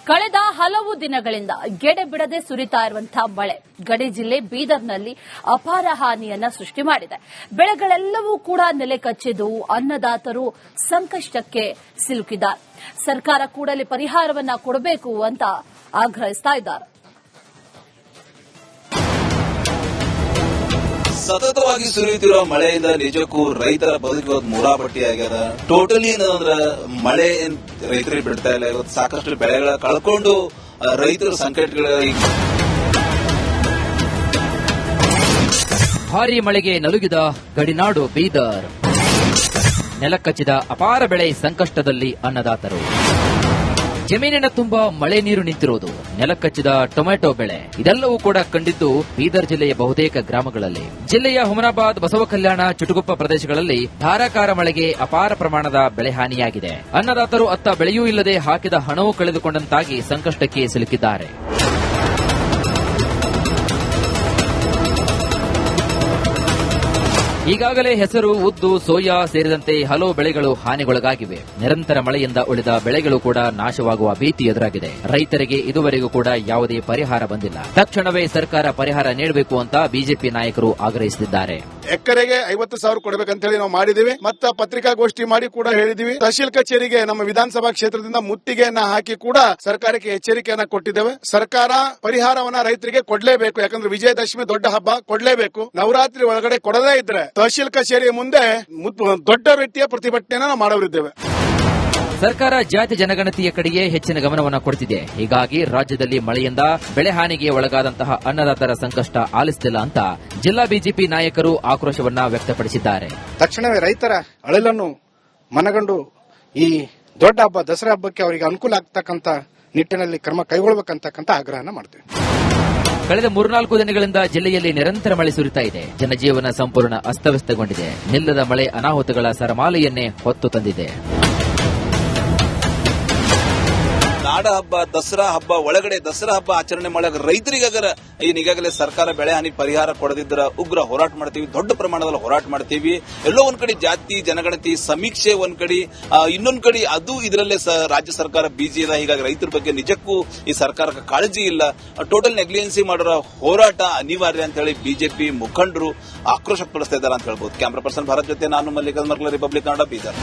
ಕಳೆದ ಹಲವು ದಿನಗಳಿಂದ ಎಡೆಬಿಡದೆ ಸುರಿತಾ ಇರುವಂತಹ ಮಳೆ ಗಡಿ ಜಿಲ್ಲೆ ಬೀದರ್ನಲ್ಲಿ ಅಪಾರ ಹಾನಿಯನ್ನ ಸೃಷ್ಟಿ ಮಾಡಿದೆ. ಬೆಳೆಗಳೆಲ್ಲವೂ ಕೂಡ ನೆಲೆ ಕಚ್ಚಿದ್ದು ಅನ್ನದಾತರು ಸಂಕಷ್ಟಕ್ಕೆ ಸಿಲುಕಿದ್ದಾರೆ. ಸರ್ಕಾರ ಕೂಡಲೇ ಪರಿಹಾರವನ್ನ ಕೊಡಬೇಕು ಅಂತ ಆಗ್ರಹಿಸ್ತಾ ಇದ್ದಾರೆ. ಸತತವಾಗಿ ಸುರಿಯುತ್ತಿರುವ ಮಳೆಯಿಂದ ನಿಜಕ್ಕೂ ರೈತರ ಬದುಕು ಮೂರಾಪಟ್ಟಿಯಾಗ್ಯದ. ಟೋಟಲಿ ಏನಂದ್ರ ಮಳೆ ರೈತರಿಗೆ ಬಿಡ್ತಾ ಇಲ್ಲ. ಇವತ್ತು ಸಾಕಷ್ಟು ಬೆಳೆಗಳ ಕಳ್ಕೊಂಡು ರೈತರು ಸಂಕಟಗಳ ಭಾರೀ ಮಳೆಗೆ ನಲುಗಿದ ಗಡಿನಾಡು ಬೀದರ್. ನೆಲಕಚ್ಚಿದ ಅಪಾರ ಬೆಳೆ ಸಂಕಷ್ಟದಲ್ಲಿ ಅನ್ನದಾತರು. ಜಮೀನಿನ ತುಂಬಾ ಮಳೆ ನೀರು ನಿಂತಿರುವುದು, ನೆಲಕಚ್ಚಿದ ಟೊಮೆಟೊ ಬೆಳೆ ಇದೆಲ್ಲವೂ ಕೂಡ ಕಂಡಿದ್ದು ಬೀದರ್ ಜಿಲ್ಲೆಯ ಬಹುತೇಕ ಗ್ರಾಮಗಳಲ್ಲಿ. ಜಿಲ್ಲೆಯ ಹುಮನಾಬಾದ್, ಬಸವಕಲ್ಯಾಣ, ಚುಟುಗುಪ್ಪ ಪ್ರದೇಶಗಳಲ್ಲಿ ಧಾರಾಕಾರ ಮಳೆಗೆ ಅಪಾರ ಪ್ರಮಾಣದ ಬೆಳೆ ಹಾನಿಯಾಗಿದೆ. ಅನ್ನದಾತರು ಅತ್ತ ಬೆಳೆಯೂ ಇಲ್ಲದೆ ಹಾಕಿದ ಹಣವೂ ಕಳೆದುಕೊಂಡಂತಾಗಿ ಸಂಕಷ್ಟಕ್ಕೆ ಸಿಲುಕಿದ್ದಾರೆ. ಈಗಾಗಲೇ ಹೆಸರು, ಉದ್ದು, ಸೋಯಾ ಸೇರಿದಂತೆ ಹಲವು ಬೆಳೆಗಳು ಹಾನಿಗೊಳಗಾಗಿವೆ. ನಿರಂತರ ಮಳೆಯಿಂದ ಉಳಿದ ಬೆಳೆಗಳು ಕೂಡ ನಾಶವಾಗುವ ಭೀತಿ ಎದುರಾಗಿದೆ. ರೈತರಿಗೆ ಇದುವರೆಗೂ ಕೂಡ ಯಾವುದೇ ಪರಿಹಾರ ಬಂದಿಲ್ಲ. ತಕ್ಷಣವೇ ಸರ್ಕಾರ ಪರಿಹಾರ ನೀಡಬೇಕು ಅಂತ ಬಿಜೆಪಿ ನಾಯಕರು ಆಗ್ರಹಿಸುತ್ತಿದ್ದಾರೆ. ಎಕರೆಗೆ 50,000 ಕೊಡಬೇಕಂತ ಹೇಳಿ ನಾವು ಮಾಡಿದೀವಿ. ಮತ್ತೆ ಪತ್ರಿಕಾಗೋಷ್ಠಿ ಮಾಡಿ ಕೂಡ ಹೇಳಿದೀವಿ. ತಹಶೀಲ್ ಕಚೇರಿಗೆ ನಮ್ಮ ವಿಧಾನಸಭಾ ಕ್ಷೇತ್ರದಿಂದ ಮುತ್ತಿಗೆಯನ್ನ ಹಾಕಿ ಕೂಡ ಸರ್ಕಾರಕ್ಕೆ ಎಚ್ಚರಿಕೆಯನ್ನ ಕೊಟ್ಟಿದ್ದೇವೆ. ಸರ್ಕಾರ ಪರಿಹಾರವನ್ನ ರೈತರಿಗೆ ಕೊಡಲೇಬೇಕು. ಯಾಕಂದ್ರೆ ವಿಜಯದಶಮಿ ದೊಡ್ಡ ಹಬ್ಬ, ಕೊಡಲೇಬೇಕು. ನವರಾತ್ರಿ ಒಳಗಡೆ ಕೊಡದೇ ಇದ್ರೆ ತಹಶೀಲ್ ಕಚೇರಿಯ ಮುಂದೆ ದೊಡ್ಡ ರೀತಿಯ ಪ್ರತಿಭಟನೆಯನ್ನ ನಾವು ಮಾಡೋರಿದ್ದೇವೆ. ಸರ್ಕಾರ ಜಾತಿ ಜನಗಣತಿಯ ಕಡೆಗೆ ಹೆಚ್ಚಿನ ಗಮನವನ್ನು ಕೊಡುತ್ತಿದೆ. ಹೀಗಾಗಿ ರಾಜ್ಯದಲ್ಲಿ ಮಳೆಯಿಂದ ಬೆಳೆ ಹಾನಿಗೆ ಒಳಗಾದಂತಹ ಅನ್ನದಾತರ ಸಂಕಷ್ಟ ಆಲಿಸುತ್ತಿಲ್ಲ ಅಂತ ಜಿಲ್ಲಾ ಬಿಜೆಪಿ ನಾಯಕರು ಆಕ್ರೋಶವನ್ನ ವ್ಯಕ್ತಪಡಿಸಿದ್ದಾರೆ. ತಕ್ಷಣವೇ ರೈತರ ಅಳಲನ್ನು ಮನಗಂಡು ಈ ದೊಡ್ಡ ಹಬ್ಬ ದಸರಾ ಹಬ್ಬಕ್ಕೆ ಅವರಿಗೆ ಅನುಕೂಲ ಆಗ್ತಕ್ಕಂತ ನಿಟ್ಟಿನಲ್ಲಿ ಕ್ರಮ ಕೈಗೊಳ್ಳಬೇಕಂತಕ್ಕಂತ ಆಗ್ರಹನ ಮಾಡ್ತೇವೆ. ಕಳೆದ 3-4 ದಿನಗಳಿಂದ ಜಿಲ್ಲೆಯಲ್ಲಿ ನಿರಂತರ ಮಳೆ ಸುರಿತಾ ಇದೆ. ಜನಜೀವನ ಸಂಪೂರ್ಣ ಅಸ್ತವ್ಯಸ್ತಗೊಂಡಿದೆ. ನಿಲ್ಲದ ಮಳೆ ಅನಾಹುತಗಳ ಸರಮಾಲೆಯನ್ನೇ ಹೊತ್ತು ತಂದಿದೆ. ನಾಡ ಹಬ್ಬ, ದಸರಾ ಹಬ್ಬ ಒಳಗಡೆ ದಸರಾ ಹಬ್ಬ ಆಚರಣೆ ಮಾಡಾಗ ರೈತರಿಗಾಗರ ಈಗಾಗಲೇ ಸರ್ಕಾರ ಬೆಳೆ ಹಾನಿ ಪರಿಹಾರ ಕೊಡದಿದ್ದರ ಉಗ್ರ ಹೋರಾಟ ಮಾಡ್ತೀವಿ, ದೊಡ್ಡ ಪ್ರಮಾಣದಲ್ಲಿ ಹೋರಾಟ ಮಾಡ್ತೀವಿ. ಎಲ್ಲೋ ಒಂದ್ ಕಡೆ ಜಾತಿ ಜನಗಣತಿ ಸಮೀಕ್ಷೆ ಒಂದ್ ಕಡೆ, ಇನ್ನೊಂದ್ ಕಡೆ ಅದು ಇದರಲ್ಲೇ ರಾಜ್ಯ ಸರ್ಕಾರ ಬಿಜಿ ಇದೆ. ಹೀಗಾಗಿ ರೈತರ ಬಗ್ಗೆ ನಿಜಕ್ಕೂ ಈ ಸರ್ಕಾರಕ್ಕೆ ಕಾಳಜಿ ಇಲ್ಲ. ಟೋಟಲ್ ನೆಗ್ಲಿಜೆನ್ಸಿ ಮಾಡೋರ ಹೋರಾಟ ಅನಿವಾರ್ಯ ಅಂತ ಹೇಳಿ ಬಿಜೆಪಿ ಮುಖಂಡರು ಆಕ್ರೋಶ ಪಡಿಸ್ತಾ ಇದ್ದಾರೆ ಅಂತ ಹೇಳ್ಬೋದು. ಕ್ಯಾಮರಾ ಪರ್ಸನ್ ಭಾರತ್ ಜೊತೆ ನಾನು ಮಲ್ಲಿಕಾರ್ಜುನ ಮರ್ಕಲ, ರಿಪಬ್ಲಿಕ್ ಕನ್ನಡ, ಬೀದರ್.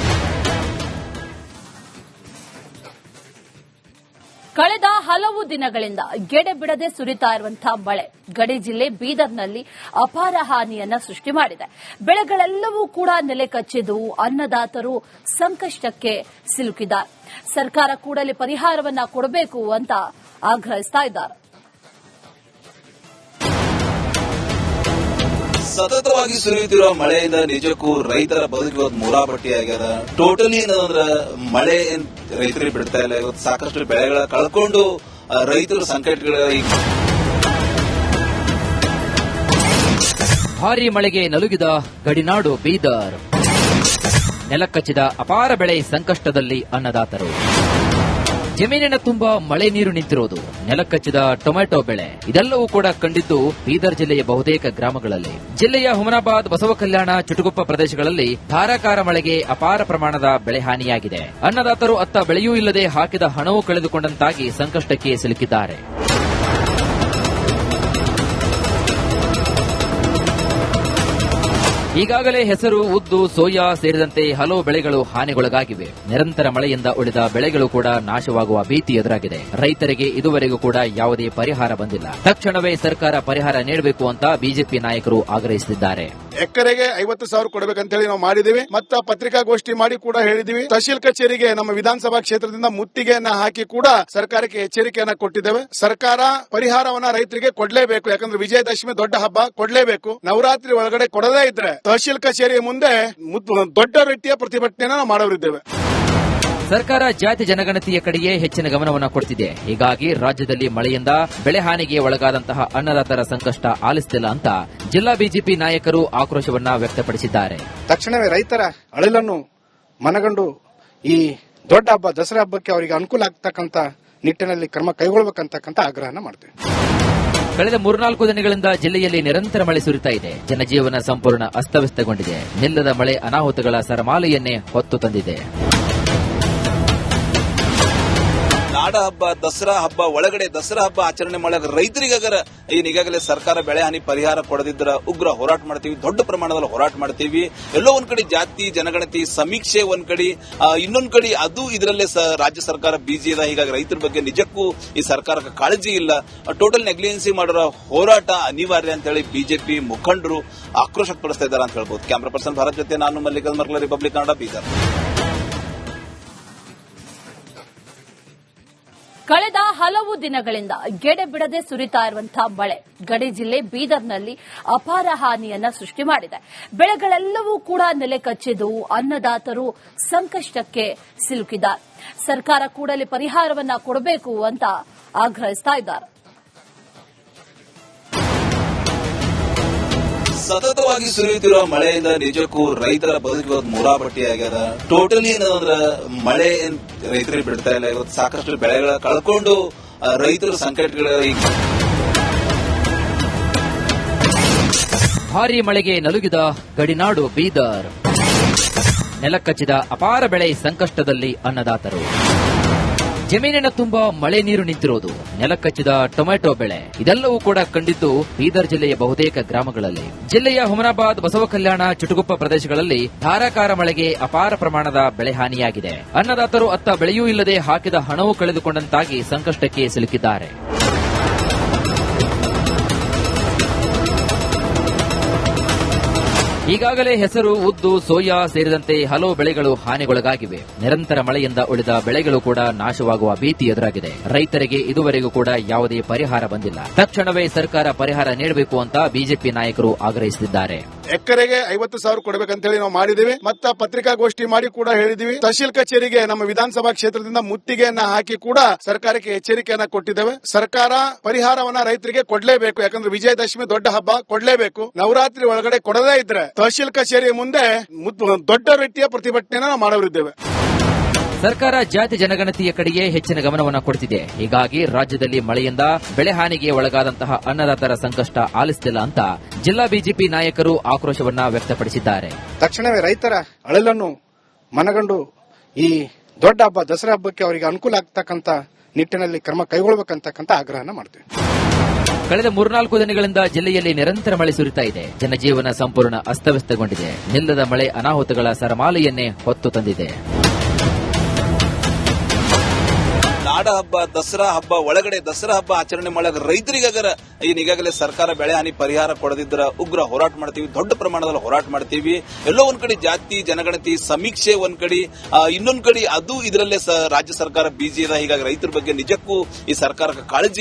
ಕಳೆದ ಹಲವು ದಿನಗಳಿಂದ ಎಡೆಬಿಡದೆ ಸುರಿತಾ ಇರುವಂತಹ ಮಳೆ ಗಡಿ ಜಿಲ್ಲೆ ಬೀದರ್ನಲ್ಲಿ ಅಪಾರ ಹಾನಿಯನ್ನ ಸೃಷ್ಟಿ ಮಾಡಿದೆ. ಬೆಳೆಗಳೆಲ್ಲವೂ ಕೂಡ ನೆಲೆ ಕಚ್ಚಿದ್ದು ಅನ್ನದಾತರು ಸಂಕಷ್ಟಕ್ಕೆ ಸಿಲುಕಿದ್ದಾರೆ. ಸರ್ಕಾರ ಕೂಡಲೇ ಪರಿಹಾರವನ್ನ ಕೊಡಬೇಕು ಅಂತ ಆಗ್ರಹಿಸ್ತಾ ಇದ್ದಾರೆ. ಸತತವಾಗಿ ಸುರಿಯುತ್ತಿರುವ ಮಳೆಯಿಂದ ನಿಜಕ್ಕೂ ರೈತರ ಬದುಕು ಮೂರಾಪಟ್ಟಿಯಾಗ್ಯದ. ಟೋಟಲಿ ಏನಂದ್ರ ಮಳೆ ರೈತರಿಗೆ ಬಿಡ್ತಾ ಇಲ್ಲ. ಇವತ್ತು ಸಾಕಷ್ಟು ಬೆಳೆಗಳ ಕಳ್ಕೊಂಡು ರೈತರು ಸಂಕಟಗಳ ಭಾರೀ ಮಳೆಗೆ ನಲುಗಿದ ಗಡಿನಾಡು ಬೀದರ್. ನೆಲಕಚ್ಚಿದ ಅಪಾರ ಬೆಳೆ ಸಂಕಷ್ಟದಲ್ಲಿ ಅನ್ನದಾತರು. ಜಮೀನಿನ ತುಂಬಾ ಮಳೆ ನೀರು ನಿಂತಿರುವುದು, ನೆಲಕಚ್ಚಿದ ಟೊಮೆಟೊ ಬೆಳೆ ಇದೆಲ್ಲವೂ ಕೂಡ ಕಂಡಿದ್ದು ಬೀದರ್ ಜಿಲ್ಲೆಯ ಬಹುತೇಕ ಗ್ರಾಮಗಳಲ್ಲಿ. ಜಿಲ್ಲೆಯ ಹುಮನಾಬಾದ್, ಬಸವಕಲ್ಯಾಣ, ಚುಟುಗುಪ್ಪ ಪ್ರದೇಶಗಳಲ್ಲಿ ಧಾರಾಕಾರ ಮಳೆಗೆ ಅಪಾರ ಪ್ರಮಾಣದ ಬೆಳೆ ಹಾನಿಯಾಗಿದೆ. ಅನ್ನದಾತರು ಅತ್ತ ಬೆಳೆಯೂ ಇಲ್ಲದೆ ಹಾಕಿದ ಹಣವೂ ಕಳೆದುಕೊಂಡಂತಾಗಿ ಸಂಕಷ್ಟಕ್ಕೆ ಸಿಲುಕಿದ್ದಾರೆ. ಈಗಾಗಲೇ ಹೆಸರು, ಉದ್ದು, ಸೋಯಾ ಸೇರಿದಂತೆ ಹಲವು ಬೆಳೆಗಳು ಹಾನಿಗೊಳಗಾಗಿವೆ. ನಿರಂತರ ಮಳೆಯಿಂದ ಉಳಿದ ಬೆಳೆಗಳು ಕೂಡ ನಾಶವಾಗುವ ಭೀತಿ ಎದುರಾಗಿದೆ. ರೈತರಿಗೆ ಇದುವರೆಗೂ ಕೂಡ ಯಾವುದೇ ಪರಿಹಾರ ಬಂದಿಲ್ಲ. ತಕ್ಷಣವೇ ಸರ್ಕಾರ ಪರಿಹಾರ ನೀಡಬೇಕು ಅಂತ ಬಿಜೆಪಿ ನಾಯಕರು ಆಗ್ರಹಿಸುತ್ತಿದ್ದಾರೆ. ಎಕರೆಗೆ 50,000 ಕೊಡಬೇಕಂತ ಹೇಳಿ ನಾವು ಮಾಡಿದೀವಿ. ಮತ್ತೆ ಪತ್ರಿಕಾಗೋಷ್ಠಿ ಮಾಡಿ ಕೂಡ ಹೇಳಿದೀವಿ. ತಹಶೀಲ್ ಕಚೇರಿಗೆ ನಮ್ಮ ವಿಧಾನಸಭಾ ಕ್ಷೇತ್ರದಿಂದ ಮುತ್ತಿಗೆಯನ್ನ ಹಾಕಿ ಕೂಡ ಸರ್ಕಾರಕ್ಕೆ ಎಚ್ಚರಿಕೆಯನ್ನ ಕೊಟ್ಟಿದ್ದೇವೆ. ಸರ್ಕಾರ ಪರಿಹಾರವನ್ನ ರೈತರಿಗೆ ಕೊಡಲೇಬೇಕು. ಯಾಕಂದ್ರೆ ವಿಜಯದಶಮಿ ದೊಡ್ಡ ಹಬ್ಬ, ಕೊಡಲೇಬೇಕು. ನವರಾತ್ರಿ ಒಳಗಡೆ ಕೊಡದೇ ಇದ್ರೆ ತಹಶೀಲ್ ಕಚೇರಿಯ ಮುಂದೆ ದೊಡ್ಡ ರೀತಿಯ ಪ್ರತಿಭಟನೆಯನ್ನ ನಾವು ಮಾಡೋರಿದ್ದೇವೆ. ಸರ್ಕಾರ ಜಾತಿ ಜನಗಣತಿಯ ಕಡೆಗೆ ಹೆಚ್ಚಿನ ಗಮನವನ್ನು ಕೊಡುತ್ತಿದೆ. ಹೀಗಾಗಿ ರಾಜ್ಯದಲ್ಲಿ ಮಳೆಯಿಂದ ಬೆಳೆ ಹಾನಿಗೆ ಒಳಗಾದಂತಹ ಅನ್ನದಾತರ ಸಂಕಷ್ಟ ಆಲಿಸುತ್ತಿಲ್ಲ ಅಂತ ಜಿಲ್ಲಾ ಬಿಜೆಪಿ ನಾಯಕರು ಆಕ್ರೋಶವನ್ನ ವ್ಯಕ್ತಪಡಿಸಿದ್ದಾರೆ. ತಕ್ಷಣವೇ ರೈತರ ಅಳಲನ್ನು ಮನಗಂಡು ಈ ದೊಡ್ಡ ಹಬ್ಬ ದಸರಾ ಹಬ್ಬಕ್ಕೆ ಅವರಿಗೆ ಅನುಕೂಲ ಆಗ್ತಕ್ಕಂತ ನಿಟ್ಟಿನಲ್ಲಿ ಕ್ರಮ ಕೈಗೊಳ್ಳಬೇಕಂತಕ್ಕಂತ ಆಗ್ರಹನ ಮಾಡ್ತೇವೆ. ಕಳೆದ 3-4 ದಿನಗಳಿಂದ ಜಿಲ್ಲೆಯಲ್ಲಿ ನಿರಂತರ ಮಳೆ ಸುರಿತಾ ಇದೆ. ಜನಜೀವನ ಸಂಪೂರ್ಣ ಅಸ್ತವ್ಯಸ್ತಗೊಂಡಿದೆ. ನಿಲ್ಲದ ಮಳೆ ಅನಾಹುತಗಳ ಸರಮಾಲೆಯನ್ನೇ ಹೊತ್ತು ತಂದಿದೆ. ನಾಡ ಹಬ್ಬ ದಸರಾ ಹಬ್ಬ ಒಳಗಡೆ ದಸರಾ ಹಬ್ಬ ಆಚರಣೆ ಮಾಡಕ್ ರೈತರಿಗಾಗರ ಈಗಾಗಲೇ ಸರ್ಕಾರ ಬೆಳೆ ಹಾನಿ ಪರಿಹಾರ ಕೊಡದಿದ್ದರ ಉಗ್ರ ಹೋರಾಟ ಮಾಡ್ತೀವಿ, ದೊಡ್ಡ ಪ್ರಮಾಣದಲ್ಲಿ ಹೋರಾಟ ಮಾಡ್ತೀವಿ. ಎಲ್ಲೋ ಒಂದ್ ಕಡೆ ಜಾತಿ ಜನಗಣತಿ ಸಮೀಕ್ಷೆ ಒಂದ್ ಕಡೆ, ಇನ್ನೊಂದ್ ಕಡೆ ಅದು ಇದರಲ್ಲೇ ರಾಜ್ಯ ಸರ್ಕಾರ ಬಿಜಿ ಅದ. ಹೀಗಾಗಿ ರೈತರ ಬಗ್ಗೆ ನಿಜಕ್ಕೂ ಈ ಸರ್ಕಾರಕ್ಕೆ ಕಾಳಜಿ ಇಲ್ಲ, ಟೋಟಲ್ ನೆಗ್ಲಿಜೆನ್ಸಿ ಮಾಡೋ ಹೋರಾಟ ಅನಿವಾರ್ಯ ಅಂತ ಹೇಳಿ ಬಿಜೆಪಿ ಮುಖಂಡರು ಆಕ್ರೋಶ ವ್ಯಕ್ತಪಡಿಸ್ತಾ ಇದ್ದಾರೆ ಅಂತ ಹೇಳ್ಬೋದು. ಕ್ಯಾಮರಾ ಪರ್ಸನ್ ಭಾರತ್ ಜೊತೆ ನಾನು ಮಲ್ಲಿಕಾರ್ಜುನ್ ಮರ್ಕಲ, ರಿಪಬ್ಲಿಕ್ ಕನ್ನಡ, ಬೀದರ್. ಕಳೆದ ಹಲವು ದಿನಗಳಿಂದ ಗೆಡೆಬಿಡದೆ ಸುರಿತಾ ಇರುವಂತಹ ಮಳೆ ಗಡಿ ಜಿಲ್ಲೆ ಬೀದರ್ನಲ್ಲಿ ಅಪಾರ ಹಾನಿಯನ್ನ ಸೃಷ್ಟಿ ಮಾಡಿದೆ. ಬೆಳೆಗಳೆಲ್ಲವೂ ಕೂಡ ನೆಲೆ ಕಚ್ಚಿದ್ದು ಅನ್ನದಾತರು ಸಂಕಷ್ಟಕ್ಕೆ ಸಿಲುಕಿದ್ದಾರೆ. ಸರ್ಕಾರ ಕೂಡಲೇ ಪರಿಹಾರವನ್ನ ಕೊಡಬೇಕು ಅಂತ ಆಗ್ರಹಿಸ್ತಾ ಇದ್ದಾರೆ. ಸತತವಾಗಿ ಸುರಿಯುತ್ತಿರುವ ಮಳೆಯಿಂದ ನಿಜಕ್ಕೂ ರೈತರ ಬದುಕು ಮೂರಾಪಟ್ಟಿಯಾಗ್ಯದ. ಟೋಟಲಿ ಏನಂದ್ರ ಮಳೆ ರೈತರಿಗೆ ಬಿಡ್ತಾ ಇಲ್ಲ. ಇವತ್ತು ಸಾಕಷ್ಟು ಬೆಳೆಗಳ ಕಳ್ಕೊಂಡು ರೈತರು ಸಂಕಟಗಳ ಭಾರೀ ಮಳೆಗೆ ನಲುಗಿದ ಗಡಿನಾಡು ಬೀದರ್. ನೆಲಕಚ್ಚಿದ ಅಪಾರ ಬೆಳೆ ಸಂಕಷ್ಟದಲ್ಲಿ ಅನ್ನದಾತರು. ಜಮೀನಿನ ತುಂಬ ಮಳೆ ನೀರು ನಿಂತಿರೋದು, ನೆಲಕಚ್ಚಿದ ಟೊಮೆಟೊ ಬೆಳೆ ಇದೆಲ್ಲವೂ ಕೂಡ ಕಂಡಿದ್ದು ಬೀದರ್ ಜಿಲ್ಲೆಯ ಬಹುತೇಕ ಗ್ರಾಮಗಳಲ್ಲಿ. ಜಿಲ್ಲೆಯ ಹುಮನಾಬಾದ್, ಬಸವಕಲ್ಯಾಣ, ಚುಟುಗುಪ್ಪ ಪ್ರದೇಶಗಳಲ್ಲಿ ಧಾರಾಕಾರ ಮಳೆಗೆ ಅಪಾರ ಪ್ರಮಾಣದ ಬೆಳೆ ಹಾನಿಯಾಗಿದೆ. ಅನ್ನದಾತರು ಅತ್ತ ಬೆಳೆಯೂ ಇಲ್ಲದೆ ಹಾಕಿದ ಹಣವೂ ಕಳೆದುಕೊಂಡಂತಾಗಿ ಸಂಕಷ್ಟಕ್ಕೆ ಸಿಲುಕಿದ್ದಾರೆ. ಈಗಾಗಲೇ ಹೆಸರು, ಉದ್ದು, ಸೋಯಾ ಸೇರಿದಂತೆ ಹಲವು ಬೆಳೆಗಳು ಹಾನಿಗೊಳಗಾಗಿವೆ. ನಿರಂತರ ಮಳೆಯಿಂದ ಉಳಿದ ಬೆಳೆಗಳು ಕೂಡ ನಾಶವಾಗುವ ಭೀತಿ ಎದುರಾಗಿದೆ. ರೈತರಿಗೆ ಇದುವರೆಗೂ ಕೂಡ ಯಾವುದೇ ಪರಿಹಾರ ಬಂದಿಲ್ಲ. ತಕ್ಷಣವೇ ಸರ್ಕಾರ ಪರಿಹಾರ ನೀಡಬೇಕು ಅಂತ ಬಿಜೆಪಿ ನಾಯಕರು ಆಗ್ರಹಿಸುತ್ತಿದ್ದಾರೆ. ಎಕರೆಗೆ 50,000 ಕೊಡಬೇಕಂತ ಹೇಳಿ ನಾವು ಮಾಡಿದೀವಿ. ಮತ್ತ ಪತ್ರಿಕಾಗೋಷ್ಠಿ ಮಾಡಿ ಕೂಡ ಹೇಳಿದೀವಿ. ತಹಶೀಲ್ ಕಚೇರಿಗೆ ನಮ್ಮ ವಿಧಾನಸಭಾ ಕ್ಷೇತ್ರದಿಂದ ಮುತ್ತಿಗೆಯನ್ನ ಹಾಕಿ ಕೂಡ ಸರ್ಕಾರಕ್ಕೆ ಎಚ್ಚರಿಕೆಯನ್ನ ಕೊಟ್ಟಿದ್ದೇವೆ. ಸರ್ಕಾರ ಪರಿಹಾರವನ್ನ ರೈತರಿಗೆ ಕೊಡ್ಲೇಬೇಕು. ಯಾಕಂದ್ರೆ ವಿಜಯದಶಮಿ ದೊಡ್ಡ ಹಬ್ಬ, ಕೊಡ್ಲೇಬೇಕು. ನವರಾತ್ರಿ ಒಳಗಡೆ ಕೊಡದೇ ಇದ್ರೆ ತಹಶೀಲ್ ಕಚೇರಿ ಮುಂದೆ ದೊಡ್ಡ ರೀತಿಯ ಪ್ರತಿಭಟನೆಯನ್ನು ನಾವು ಮಾಡವರಿದ್ದೇವೆ. ಸರ್ಕಾರ ಜಾತಿ ಜನಗಣತಿಯ ಕಡೆಗೆ ಹೆಚ್ಚಿನ ಗಮನವನ್ನು ಕೊಡುತ್ತಿದೆ. ಹೀಗಾಗಿ ರಾಜ್ಯದಲ್ಲಿ ಮಳೆಯಿಂದ ಬೆಳೆ ಹಾನಿಗೆ ಒಳಗಾದಂತಹ ಅನ್ನದಾತರ ಸಂಕಷ್ಟ ಆಲಿಸುತ್ತಿಲ್ಲ ಅಂತ ಜಿಲ್ಲಾ ಬಿಜೆಪಿ ನಾಯಕರು ಆಕ್ರೋಶವನ್ನ ವ್ಯಕ್ತಪಡಿಸಿದ್ದಾರೆ. ತಕ್ಷಣವೇ ರೈತರ ಅಳಲನ್ನು ಮನಗಂಡು ಈ ದೊಡ್ಡ ಹಬ್ಬ ದಸರಾ ಹಬ್ಬಕ್ಕೆ ಅವರಿಗೆ ಅನುಕೂಲ ಆಗ್ತಕ್ಕಂಥ ನಿಟ್ಟಿನಲ್ಲಿ ಕ್ರಮ ಕೈಗೊಳ್ಳಬೇಕಂತಕ್ಕಂಥ ಆಗ್ರಹನ ಮಾಡ್ತೇವೆ. ಕಳೆದ 3-4 ದಿನಗಳಿಂದ ಜಿಲ್ಲೆಯಲ್ಲಿ ನಿರಂತರ ಮಳೆ ಸುರಿತಾ ಇದೆ. ಜನಜೀವನ ಸಂಪೂರ್ಣ ಅಸ್ತವ್ಯಸ್ತಗೊಂಡಿದೆ. ನಿಲ್ಲದ ಮಳೆ ಅನಾಹುತಗಳ ಸರಮಾಲೆಯನ್ನೇ ಹೊತ್ತು ತಂದಿದೆ. ನಾಡ ಹಬ್ಬ ದಸರಾ ಹಬ್ಬ ಒಳಗಡೆ ದಸರಾ ಹಬ್ಬ ಆಚರಣೆ ಮಾಡಕ್ ರೈತರಿಗಾಗರ ಈಗಾಗಲೇ ಸರ್ಕಾರ ಬೆಳೆ ಹಾನಿ ಪರಿಹಾರ ಕೊಡದಿದ್ದರ ಉಗ್ರ ಹೋರಾಟ ಮಾಡ್ತೀವಿ, ದೊಡ್ಡ ಪ್ರಮಾಣದಲ್ಲಿ ಹೋರಾಟ ಮಾಡ್ತೀವಿ. ಎಲ್ಲೋ ಒಂದ್ ಕಡೆ ಜಾತಿ ಜನಗಣತಿ ಸಮೀಕ್ಷೆ ಒಂದ್ ಕಡೆ, ಇನ್ನೊಂದ್ ಕಡೆ ಅದು ಇದರಲ್ಲೇ ರಾಜ್ಯ ಸರ್ಕಾರ ಬಿಜಿ ಅದ. ಹೀಗಾಗಿ ರೈತರ ಬಗ್ಗೆ ನಿಜಕ್ಕೂ ಈ ಸರ್ಕಾರಕ್ಕೆ ಕಾಳಜಿ